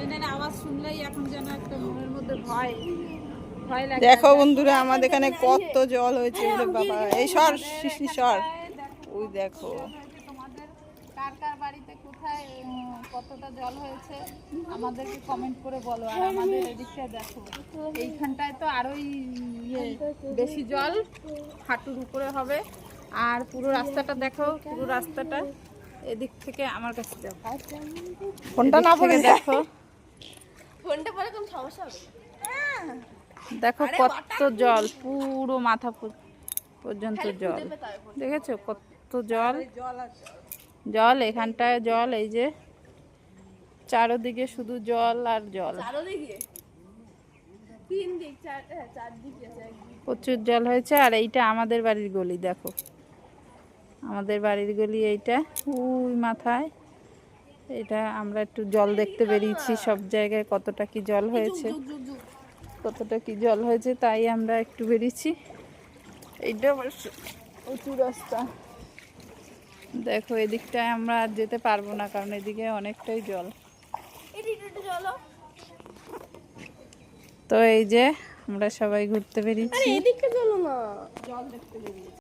ট্রেনের আওয়াজ শুনলেই এখন যেন একটা মনের মধ্যে ভয় ভয় লাগে। দেখো বন্ধুরা আমাদের এখানে কত জল হয়েছে, ওরে বাবা, এই সর শিশি সর, ওই দেখো। তোমাদের কার কার বাড়িতে কোথায় কতটা জল হয়েছে আমাদেরকে কমেন্ট করে বলো। আর আমাদের এদিকটা দেখো, এইখানটায় তো আরোই বেশি জল, হাঁটুর উপরে হবে। আর পুরো রাস্তাটা দেখো, পুরো রাস্তাটা এদিক থেকে আমার কাছে দেখো, ফোনটা না পড়ে দেখো, ফোনটা পরে কোন সমস্যা হবে? দেখো কত জল, পুরো মাথা পর্যন্ত জল। দেখেছো কত জল, জল এখানটায় জল, এই যে চারদিকে শুধু জল আর জল, চারদিকে তিন দিক চারদিকে প্রচুর জল হয়েছে। আর এইটা আমাদের বাড়ির গলি, দেখো আমাদের বাড়ির গলি এইটা, ওই মাথায়। এটা আমরা একটু জল দেখতে বেরিয়েছি, সব জায়গায় কতটা কি জল হয়েছে, কতটা কি জল হয়েছে, তাই আমরা একটু বেরিয়েছি। এইটা অবশ্য উঁচু রাস্তা, দেখো এদিকটায় আমরা আর যেতে পারবো না, কারণ এদিকে অনেকটাই জল। তো এই যে আমরা সবাই ঘুরতে বেরিয়েছি। এদিকটা চলো না, জল দেখতে বেরিয়েছি।